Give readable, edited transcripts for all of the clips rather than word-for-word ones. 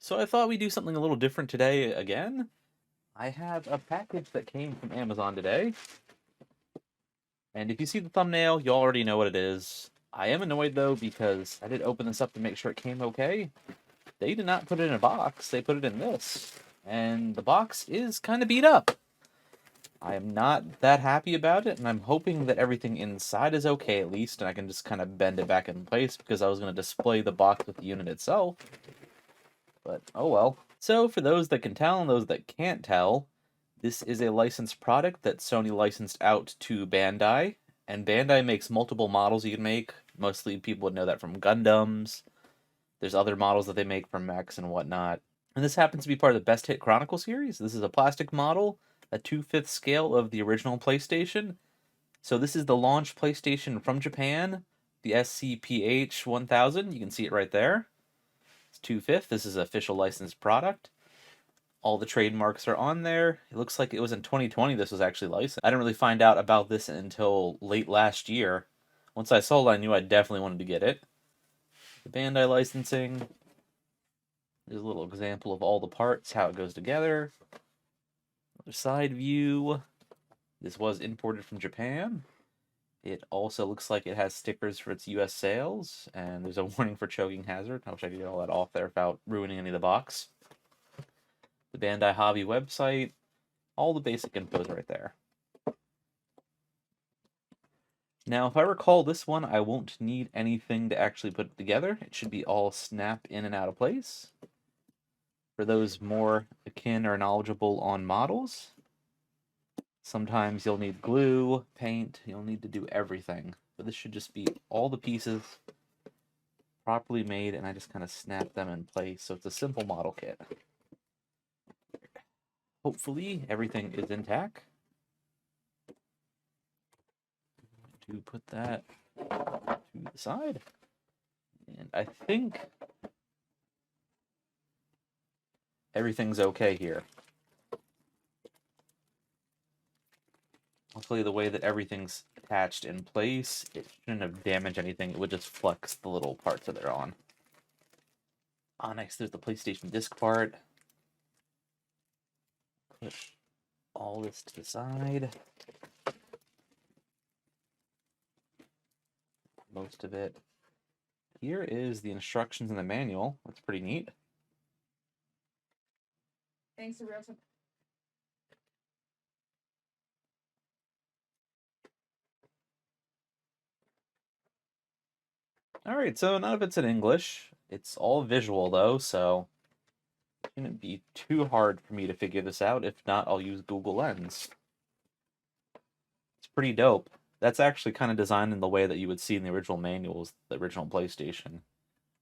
So I thought we'd do something a little different today again. I have a package that came from Amazon today. And if you see the thumbnail, you already know what it is. I am annoyed though because I did open this up to make sure it came okay. They did not put it in a box, they put it in this. And the box is kind of beat up. I am not that happy about it, and I'm hoping that everything inside is okay at least, and I can just kind of bend it back in place because I was going to display the box with the unit itself. But oh well. So for those that can tell and those that can't tell, this is a licensed product that Sony licensed out to Bandai, and Bandai makes multiple models you can make. Mostly people would know that from Gundams. There's other models that they make from mechs and whatnot. And this happens to be part of the Best Hit Chronicle series. This is a plastic model, a 2/5 scale of the original PlayStation. So this is the launch PlayStation from Japan, the SCPH-1000. You can see it right there. It's 2/5. This is an official licensed product. All the trademarks are on there. It looks like it was in 2020 this was actually licensed. I didn't really find out about this until late last year. Once I sold it, I knew I definitely wanted to get it. The Bandai licensing. There's a little example of all the parts, how it goes together. Another side view. This was imported from Japan. It also looks like it has stickers for its US sales, and there's a warning for choking hazard. I wish I could get all that off there without ruining any of the box. The Bandai Hobby website, all the basic info is right there. Now, if I recall this one, I won't need anything to actually put it together. It should be all snap in and out of place. For those more akin or knowledgeable on models, sometimes you'll need glue, paint, you'll need to do everything. But this should just be all the pieces properly made, and I just kind of snap them in place. So it's a simple model kit. Hopefully everything is intact. To put that to the side. And I think everything's okay here. Hopefully the way that everything's attached in place, it shouldn't have damaged anything. It would just flex the little parts that they're on. Ah, nice. There's the PlayStation disc part. Put all this to the side. Most of it. Here is the instructions in the manual. That's pretty neat. Thanks, Arisa. Alright, so none of it's in English. It's all visual though, so it shouldn't be too hard for me to figure this out. If not, I'll use Google Lens. It's pretty dope. That's actually kind of designed in the way that you would see in the original manuals, the original PlayStation.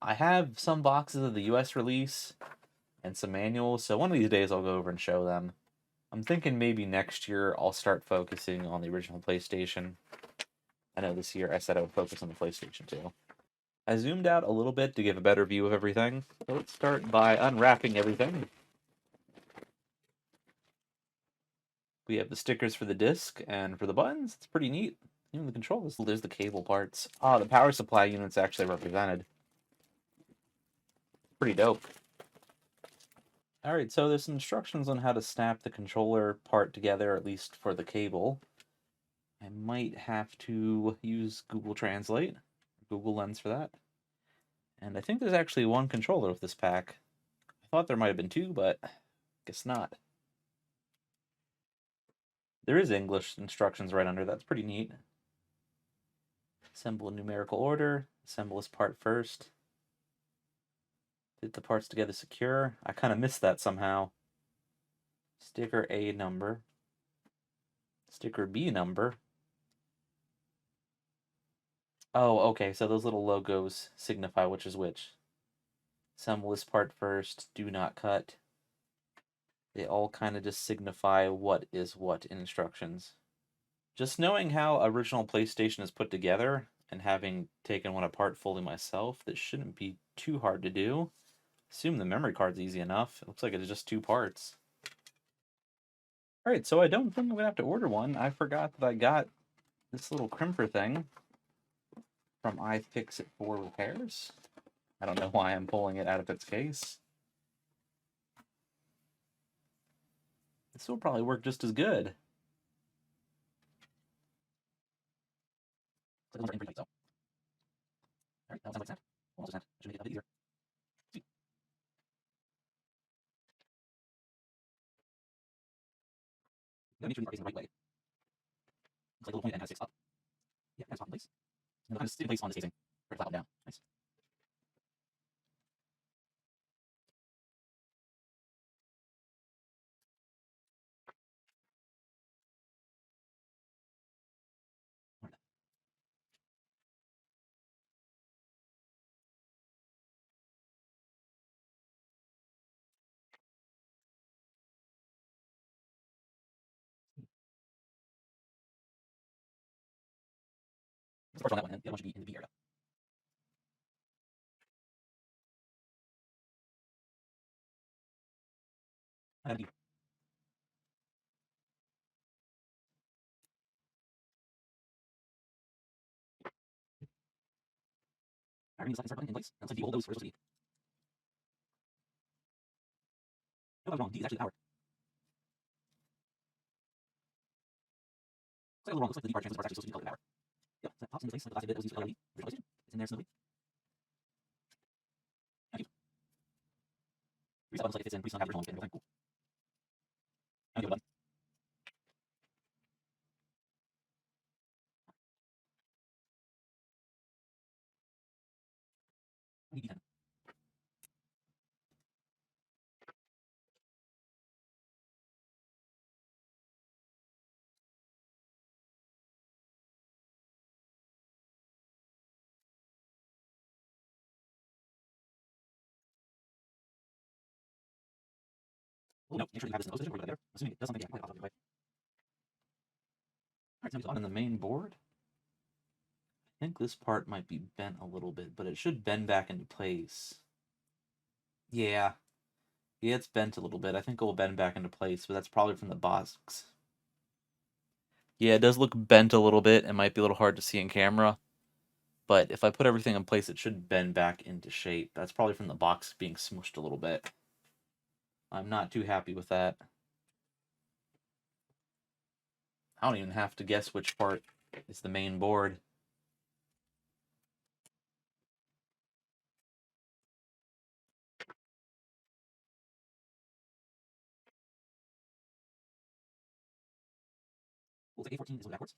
I have some boxes of the US release and some manuals, so one of these days I'll go over and show them. I'm thinking maybe next year I'll start focusing on the original PlayStation. I know this year I said I would focus on the PlayStation 2. I zoomed out a little bit to give a better view of everything. So let's start by unwrapping everything. We have the stickers for the disc and for the buttons. It's pretty neat. Even the controls. There's the cable parts. Ah, the power supply unit's actually represented. Pretty dope. Alright, so there's some instructions on how to snap the controller part together, at least for the cable. I might have to use Google Translate, Google Lens for that. And I think there's actually one controller with this pack. I thought there might have been two, but guess not. There is English instructions right under. That's pretty neat. Assemble in numerical order. Assemble this part first. Fit the parts together secure. I kind of missed that somehow. Sticker A number. Sticker B number. Oh, okay, so those little logos signify which is which. Assemble this part first. Do not cut. They all kind of just signify what is what in instructions. Just knowing how original PlayStation is put together, and having taken one apart fully myself, this shouldn't be too hard to do. Assume the memory card's easy enough. It looks like it's just two parts. Alright, so I don't think I'm gonna have to order one. I forgot that I got this little crimper thing from iFixit for repairs. I don't know why I'm pulling it out of its case. This will probably work just as good. So Alright, that sounds like snap. Also snap. Should make it a bit easier. Sweet. You gotta make sure these are facing the right way. Looks like a little point and kind of sticks up. Yeah, kind of spot in place. And kind of stick in place on this casing. Or flat one down. Nice. Alright. Let's first on that one, and the other one should be in the V area. I have a V. Alright, we need to select the start button in place. And let's like hold those where they're supposed to be. No, I was wrong. D is actually the power. Looks like a little wrong. Looks like the D part transport part is actually supposed to be called the power. Yep, so that pops into place like the last bit that was used for LED. There's no it's in there smoothly. Thank you. Reset button looks like it fits in pretty snug after version 1. Cool. And the other button. I need D10. Oh no, make sure you have this in the position where you put it there. Assuming it does something, yeah, probably pop out the way. Alright, so now On the main board. I think this part might be bent a little bit, but it should bend back into place. Yeah. Yeah, it's bent a little bit. I think it will bend back into place, but that's probably from the box. Yeah, it does look bent a little bit. It might be a little hard to see in camera. But if I put everything in place, it should bend back into shape. That's probably from the box being smushed a little bit. I'm not too happy with that. I don't even have to guess which part is the main board. We'll take A14 is going backwards.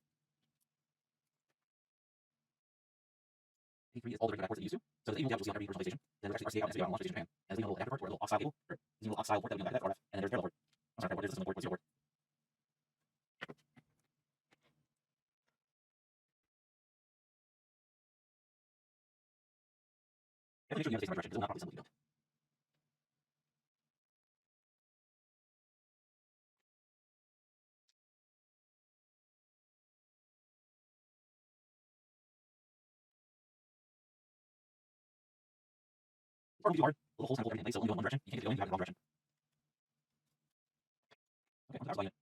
A3 is all the regular backwards that you used to. So the A will see on every version PlayStation. Then there's actually SCPH-1000 on launch PlayStation Japan. And there's a little adapter port or a little aux style cable, or there's a little aux style port that we got that for RF. And then there's a parallel port. I'm sorry, there's the port, what's your port? You have to make sure you have the face in the right direction, because it will not probably assemble if you don't. It's hard to do hard. Little holes kind of hold everything in place, so only go in one direction. You can't get it going, you have it in the wrong direction. Okay, on the power supply unit.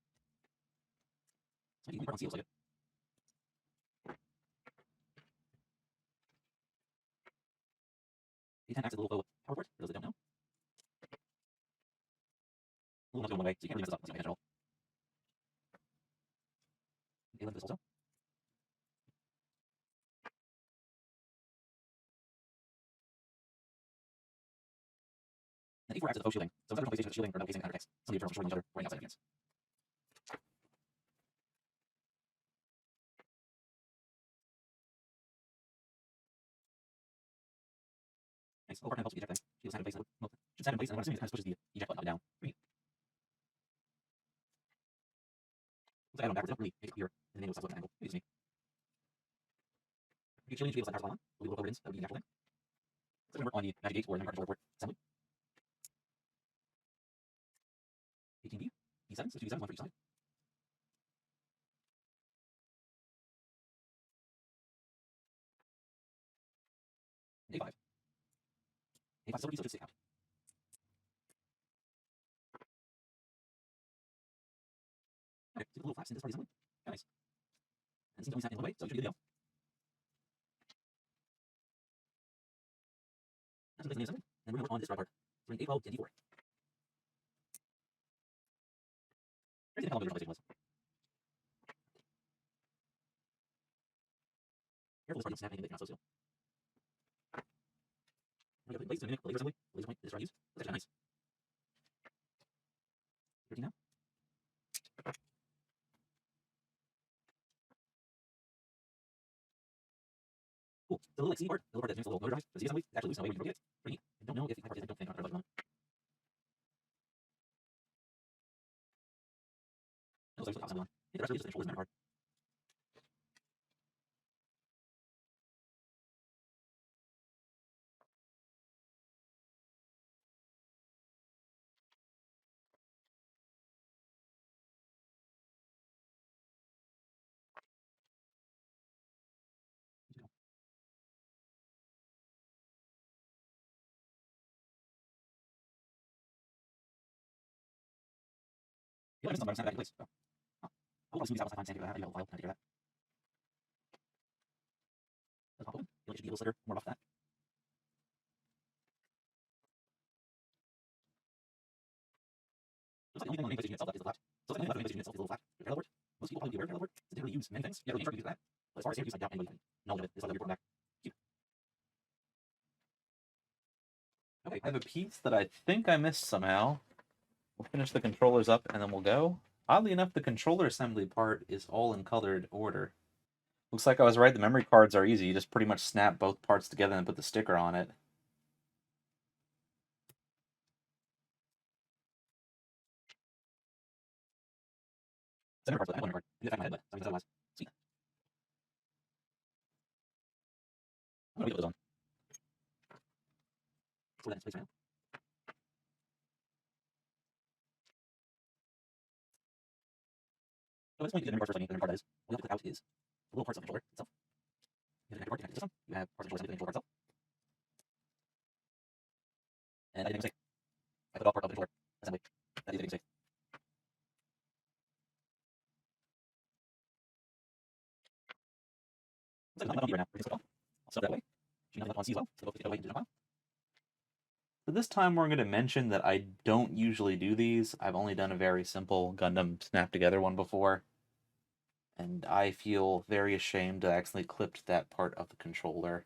So maybe part on C looks like it. A10 acts as a little power port, for those that don't know. A little nub's going one way, so you can't really mess this up unless you pay attention at all. A11 this also. And A4 acts as the faux shielding. So instead of PlayStation with shielding or no casing and countertext, some of the internals are shielding each other right outside of the fence. Nice. Little part kind of helps with the eject thing. She doesn't have in place. Well, should have in place, and what I'm assuming is it kind of pushes the eject button up and down. Great. Looks like I don't backwards. They don't really make it clear in the name of the angle. Maybe it's me. You can shielding should be able to set power supply on. We'll be able to over it in. That would be the natural thing. So we're going to work on the Magic 8 or the memory card controller port assembly. 18B. D7, so 2 D7s, one for each side. And A5. A5 still should stick out. Okay, so a little flaps in this part of the assembly. Yeah, nice. And it seems to only snap in one way, so you should be good to go. That's the assembly. And we're going to work on this drive part. So we're going A12 to D4. Crazy how long the original PlayStation was. Careful, this part snapping, but not so still. Laser mimic laser assembly. Laser point is what I use. That's actually nice. 13 now. Cool. It's a little like CD part. The little part that makes a little motor drive. The CD assembly is actually loose in a way where you can rotate it. Pretty neat. I don't know if the part is. I don't think I'm about it. No, so I was like, the rest of it is just the controller's memory card. Yeah, I missed something. I snapped it back in place. Oh. Huh. I will probably smooth these out last time. I have a file. I take care of that. Let's pop open. You'll just be a little slicker. More off that. Looks like the only thing on the main PlayStation itself that is the flat. So it's like the only left on the main PlayStation itself is a little flat. Your parallel port. Most people probably be aware of parallel port. Since they didn't really use many things. Yeah, really instruct use that. But as far as safe use, I doubt anybody can knowledge of it. It's like you're back. Cute. Okay, I have a piece that I think I missed somehow. We'll finish the controllers up and then we'll go. Oddly enough, the controller assembly part is all in colored order. Looks like I was right, the memory cards are easy. You just pretty much snap both parts together and put the sticker on it. Memory cards, I have one memory card. I did affect my head, but something otherwise. Sweet. I'm gonna leave those on. Store that in space right now. So at this point, you get the memory card first. I mean, the memory card that is. What you have to click out is the little parts of the controller itself. You have the connector card to connect to the system. You have parts of the controller assembly to the controller card itself. And I did make a mistake. I put off part of the controller assembly. That is a big mistake. Looks like nothing on here right now. Everything's clicked off. I'll set that away. She knows that on C as well. So both get away into the file. So this time we're going to mention that I don't usually do these. I've only done a very simple Gundam snap together one before. And I feel very ashamed to accidentally clipped that part of the controller.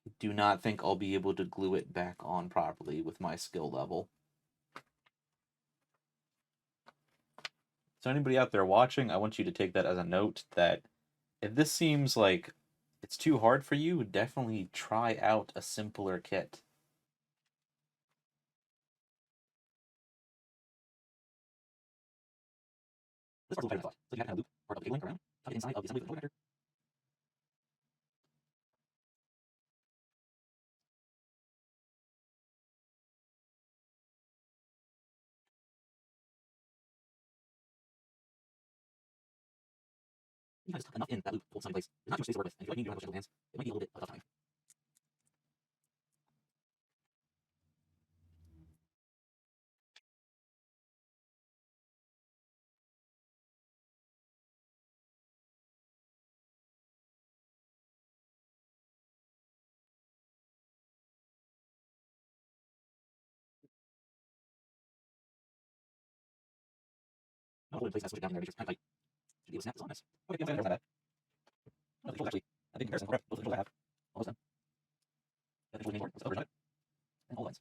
I do not think I'll be able to glue it back on properly with my skill level. So anybody out there watching, I want you to take that as a note that if this seems like it's too hard for you, definitely try out a simpler kit. This part's a little tighter than I thought. So you have to kind of loop part of the cabling around, tuck it inside of the assembly control connector. You kind of just tuck enough in that loop to hold something in place. There's not too much space to work with, and if you like me, you do have those gentle hands, it might be a little bit of a tough time. I'll hold it in place, I switch it down in there, make sure it's kind of tight. Should be able to snap this on this. Okay, yeah, that's not bad. No, the controls actually a big comparison. Okay, both the controls I have. Almost done. Got the controls main board, what's the version of it, and all the lines.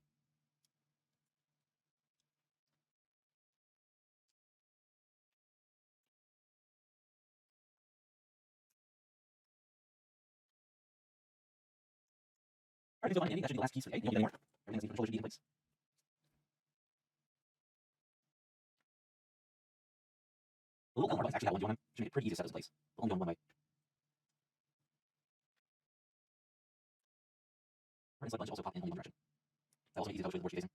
Alright, so on Andy, that should be the last piece for the day. You don't need any more. Everything that's needed for the controller should be in place. The little L1 button actually got one joint on, should make it pretty easy to set this in place. But only on one way. Right, this buttons also pop in only one direction. That also makes it easy to troubleshoot the board you're facing.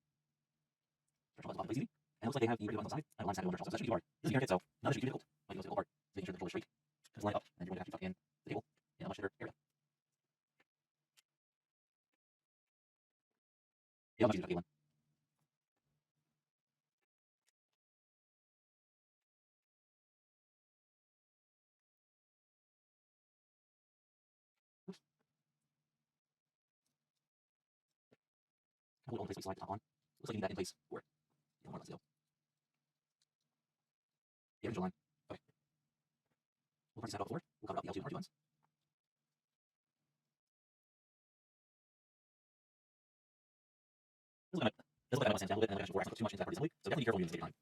Directional buttons pop in place easy. And it looks like they have the radio buttons on the side, and a line snap in one direction also. So that should be too hard. This is a kit, so none of this should be too difficult. Might be also difficult part is making sure the controller is straight. Just line it up, and then you're going to have to tuck in the cable in a much thicker area. Yeah, much easier to tuck the cable in. Oops. Hold it all in place so you slide the top on. Looks like you need that in place for it. You don't want to let it go. Yeah, visual line. Okay. We'll practice that before. We'll cover up the L2 and R2 ones. This is what I understand a little bit, and then I got too much into that part assembly. So definitely be careful using the state time.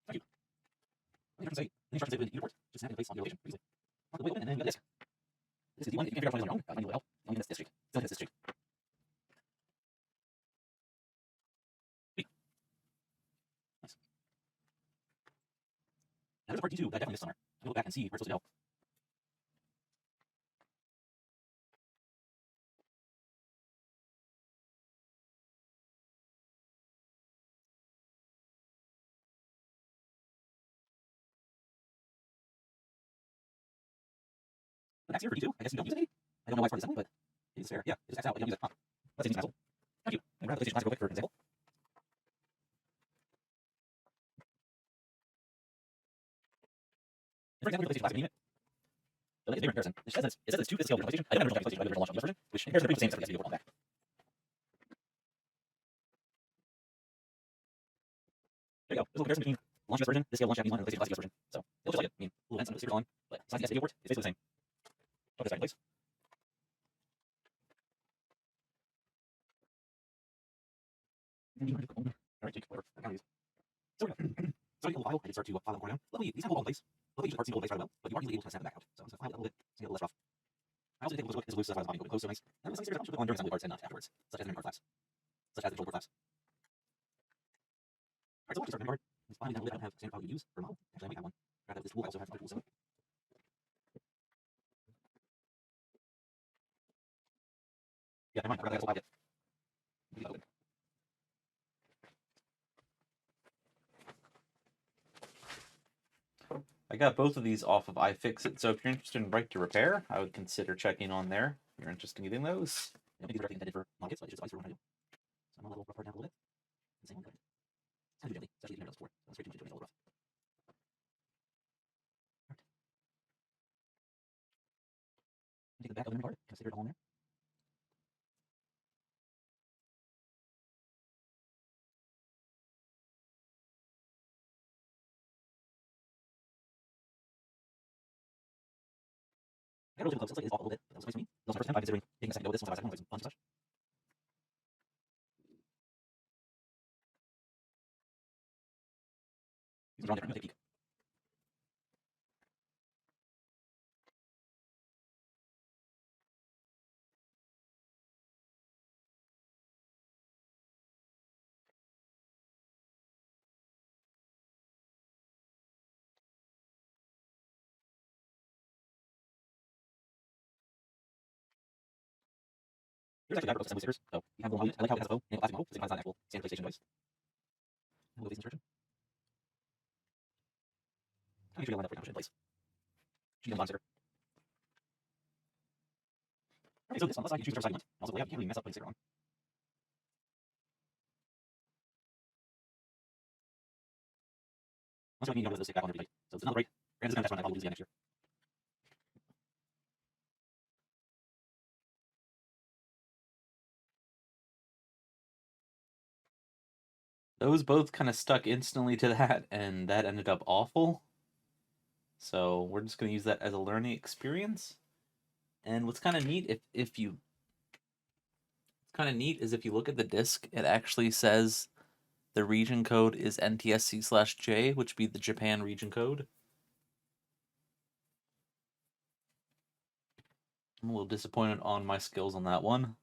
Thank you. The instructions say when you report, just snap in place on the location previously. Lock the way open, and then you got the disk. This is D1. If you can't figure out which one is on your own, find the help. Only in this disk shape. Still in this disk shape. Sweet. Nice. Now there's a part D2 that I definitely missed somewhere. I'm gonna go back and see where it's supposed to go. The next here for D2, I guess you don't use any. I don't know why it's part of the assembly, but it is fair. Yeah, it just X out, but you don't use it. Huh. Let's say it's Thank you. I'm gonna grab the PlayStation Classic real quick for an example. And for example, here's the PlayStation Classic unit. So it's a bigger comparison. It says it's 2 scale version of PlayStation. I don't have an original PlayStation, I have the original launch of the version, which in comparison are pretty much the same stuff as the overall back. There you go. There's a little comparison between launch US version, this scale launch Japanese one, and the PlayStation Classic US version. So it looks just like it. I mean, little vents and stickers on, but besides the SD port, it's basically the same. Put this back in place. Alright, take whatever. I use. So we go. So I file, I did start to file the core down. Luckily, these have all in place. Luckily, each of the parts seem to hold in place rather well, but you are easily able to snap them back out. So I'm just gonna file it a little bit, so get a little less rough. I also did take a look at this loose, so that's why I was popping open close, so nice. And some stickers I should put on during assembly parts and not afterwards, such as the memory card flaps. Such as the controller port flaps. Alright, so we'll just start the memory card. It's behind me down a little bit. I don't have standard file to use for a model. Actually, I might have one. Grab out this tool. I also have other tools in it. Yeah, never mind. I forgot I also filed it. Leave that open. I got both of these off of iFixit, so if you're interested in Right to Repair, I would consider checking on there. If you're interested in getting those. Yeah, these are directly intended for model kits, but it's just advice for what I do. So I'm gonna level rough part down a little bit. And same one, good. It's kind of gently, especially if you never done this before. So I'm straight to it, a little rough. Alright. Take the back of the memory card, kind of stick it all in there. I got a little too close. It looks like it is off a little bit, but that was a surprise to me. It was also the first time I'm considering taking a second go with this once I was like some fun to touch. These are all different. I'm gonna take a peek. Here's actually the back of assembly stickers. So you have the little unit. I like how it has a bow and a plastic model. It's an actual standard PlayStation device. And we'll go face insertion. Make sure you line up right now, push it in place. Sheet and bottom sticker. Okay, so this one, let's choose whichever side you want. Also, the layout, you can't really mess up putting sticker on. Once you know, stick back on every plate. So it's another break. And this is kind of next one I probably will use again next year. Those both kind of stuck instantly to that, and that ended up awful. So we're just going to use that as a learning experience. And what's kind of neat, if you is if you look at the disc, it actually says the region code is NTSC/J, which would be the Japan region code. I'm a little disappointed on my skills on that one.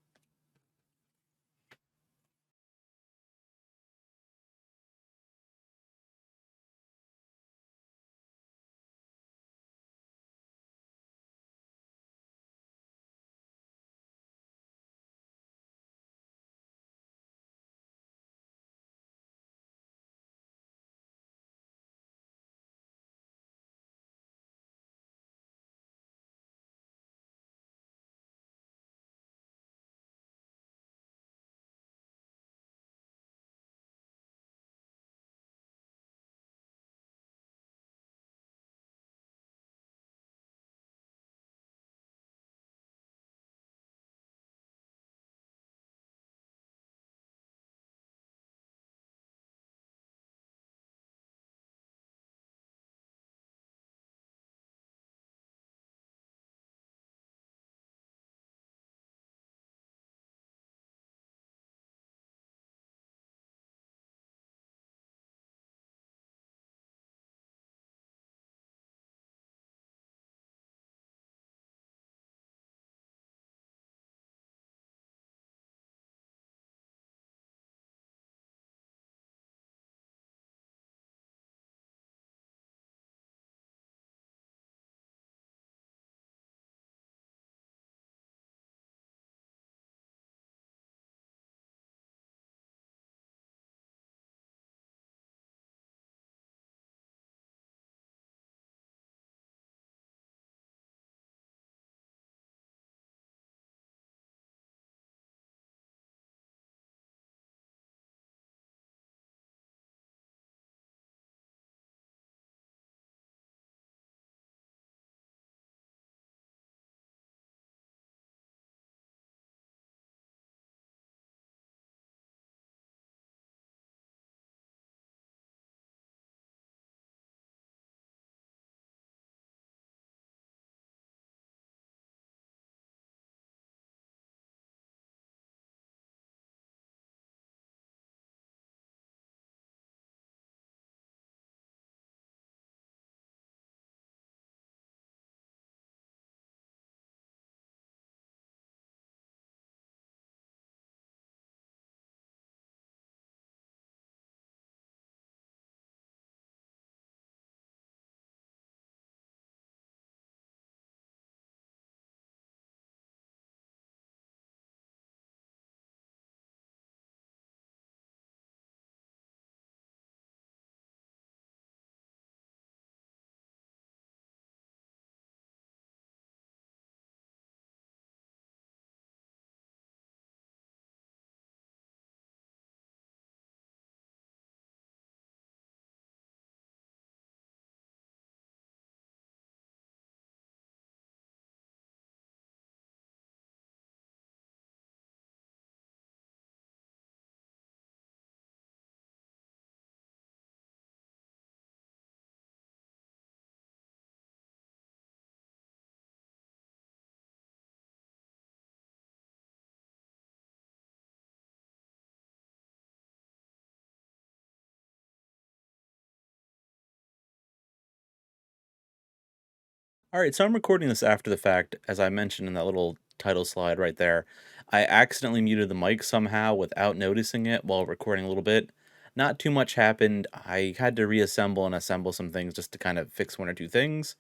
All right, so I'm recording this after the fact, as I mentioned in that little title slide right there. I accidentally muted the mic somehow without noticing it while recording a little bit. Not too much happened. I had to reassemble and assemble some things just to kind of fix one or two things.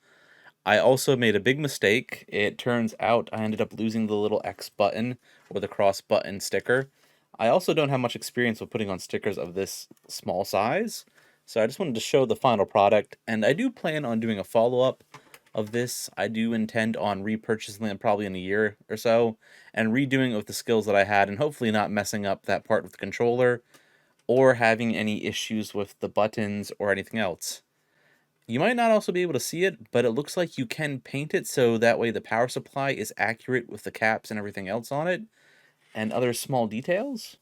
I also made a big mistake. It turns out I ended up losing the little X button or the cross button sticker. I also don't have much experience with putting on stickers of this small size, so I just wanted to show the final product, and I do plan on doing a follow-up of this. I do intend on repurchasing them probably in a year or so, and redoing it with the skills that I had, and hopefully not messing up that part with the controller, or having any issues with the buttons or anything else. You might not also be able to see it, but it looks like you can paint it so that way the power supply is accurate with the caps and everything else on it, and other small details.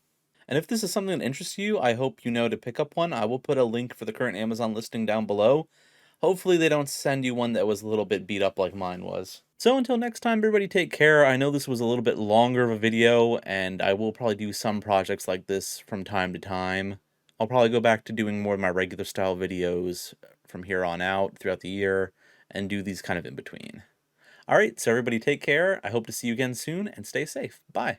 And if this is something that interests you, I hope you know to pick up one. I will put a link for the current Amazon listing down below. Hopefully they don't send you one that was a little bit beat up like mine was. So until next time, everybody take care. I know this was a little bit longer of a video, and I will probably do some projects like this from time to time. I'll probably go back to doing more of my regular style videos from here on out throughout the year, and do these kind of in between. Alright, so everybody take care. I hope to see you again soon, and stay safe. Bye.